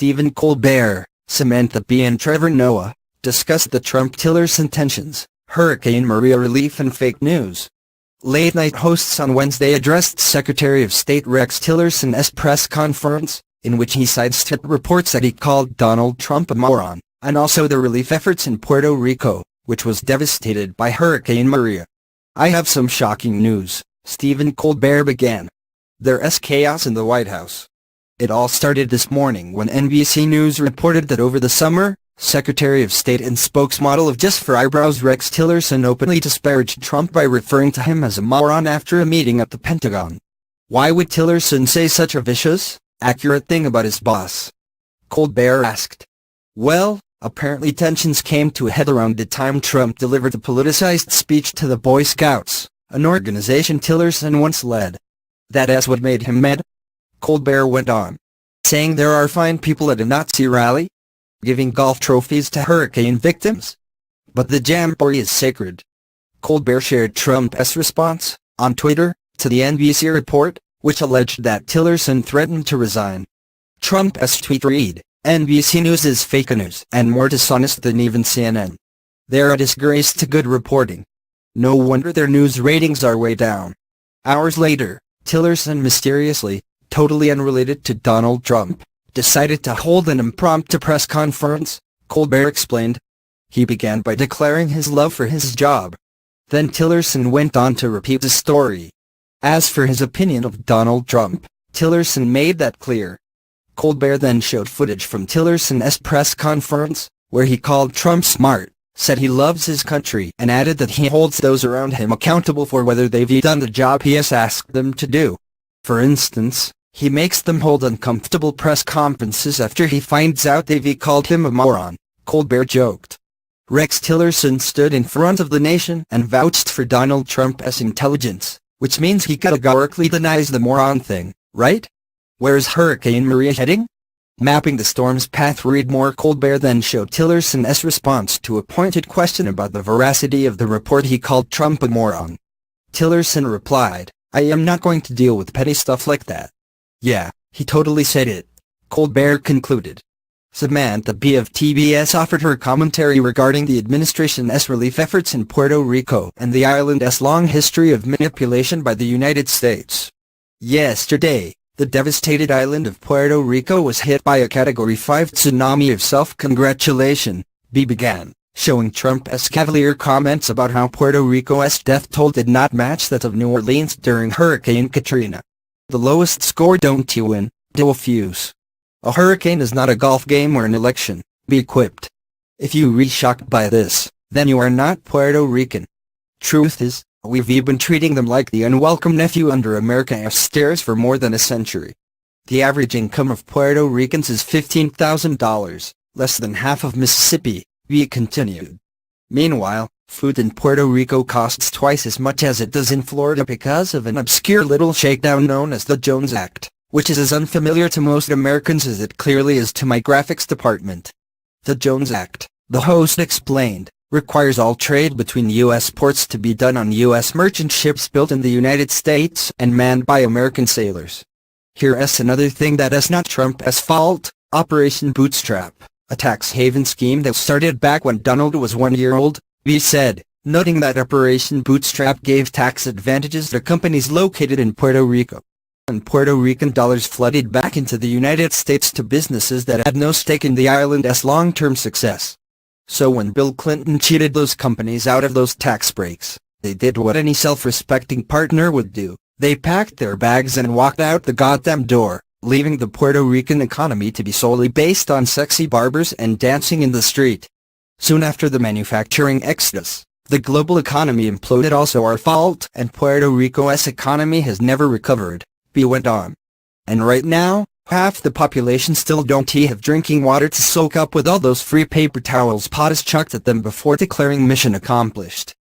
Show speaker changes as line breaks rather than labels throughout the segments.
Stephen Colbert, Samantha and Trevor discussed the Trump-Tillerson tensions, Hurricane Maria relief and fake news. Late-night hosts on Wednesday addressed Secretary of State Rex Tillerson's press conference, in which he sidestepped reports that he called Donald Trump a moron, and also the relief efforts in Puerto Rico, which was devastated by Hurricane Maria. "I have some shocking news," Stephen Colbert began. "There's chaos in the White House. It all started this morning when NBC News reported that over the summer, Secretary of State and spokesmodel of Just for Eyebrows Rex Tillerson openly disparaged Trump by referring to him as a moron after a meeting at the Pentagon. Why would Tillerson say such a vicious, accurate thing about his boss?" Colbert asked. "Well, apparently tensions came to a head around the time Trump delivered a politicized speech to the Boy Scouts, an organization Tillerson once led. That's what made him mad," Colbert went on, saying there are fine people at a Nazi rally, giving golf trophies to hurricane victims. But the jamboree is sacred. Colbert shared Trump's response, on Twitter, to the NBC report, which alleged that Tillerson threatened to resign. Trump's tweet read, "NBC News is fake news and more dishonest than even CNN. They're a disgrace to good reporting. No wonder their news ratings are way down." Hours later, Tillerson mysteriously, totally unrelated to Donald Trump, decided to hold an impromptu press conference, Colbert explained. He began by declaring his love for his job. Then Tillerson went on to repeat the story. As for his opinion of Donald Trump, Tillerson made that clear. Colbert then showed footage from Tillerson's press conference, where he called Trump smart, said he loves his country and added that he holds those around him accountable for whether they've done the job he has asked them to do. For instance, he makes them hold uncomfortable press conferences after he finds out they've called him a moron, Colbert joked. Rex Tillerson stood in front of the nation and vouched for Donald Trump's intelligence, which means he categorically denies the moron thing, right? Where's Hurricane Maria heading? Mapping the storm's path. Read more. Colbert then showed Tillerson's response to a pointed question about the veracity of the report he called Trump a moron. Tillerson replied, "I am not going to deal with petty stuff like that." "Yeah, he totally said it," Colbert concluded. Samantha of TBS offered her commentary regarding the administration's relief efforts in Puerto Rico and the island's long history of manipulation by the United States. Yesterday, the devastated island of Puerto Rico was hit by a Category 5 tsunami of self-congratulation, began, showing Trump's cavalier comments about how Puerto Rico's death toll did not match that of New Orleans during Hurricane Katrina. "The lowest score don't you win, diffuse. A hurricane is not a golf game or an election, be equipped. If you re shocked by this, then you are not Puerto Rican. Truth is, we've been treating them like the unwelcome nephew under America's stairs for more than a century. The average income of Puerto Ricans is $15,000, less than half of Mississippi," he continued. "Meanwhile, food in Puerto Rico costs twice as much as it does in Florida because of an obscure little shakedown known as the Jones Act, which is as unfamiliar to most Americans as it clearly is to my graphics department. The Jones Act," the host explained, "requires all trade between U.S. ports to be done on U.S. merchant ships built in the United States and manned by American sailors. Here's another thing that is not Trump's fault: Operation Bootstrap, a tax haven scheme that started back when Donald was 1 year old, he said, noting that Operation Bootstrap gave tax advantages to companies located in Puerto Rico. And Puerto Rican dollars flooded back into the United States to businesses that had no stake in the island's long-term success. So when Bill Clinton cheated those companies out of those tax breaks, they did what any self-respecting partner would do: they packed their bags and walked out the goddamn door, leaving the Puerto Rican economy to be solely based on sexy barbers and dancing in the street. Soon after the manufacturing exodus, the global economy imploded. Also our fault, and Puerto Rico's economy has never recovered," he went on. "And right now, half the population still don't have drinking water to soak up with all those free paper towels POTUS chucked at them before declaring mission accomplished."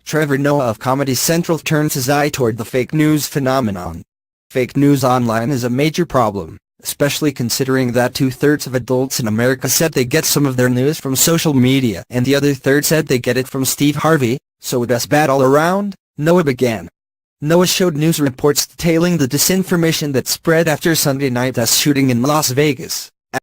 Trevor of Comedy Central turns his eye toward the fake news phenomenon. Fake news online is a major problem, especially considering that 2/3 of adults in America said they get some of their news from social media and the other third said they get it from Steve Harvey, so it's bad all around, began. Noah showed news reports detailing the disinformation that spread after Sunday night's shooting in Las Vegas.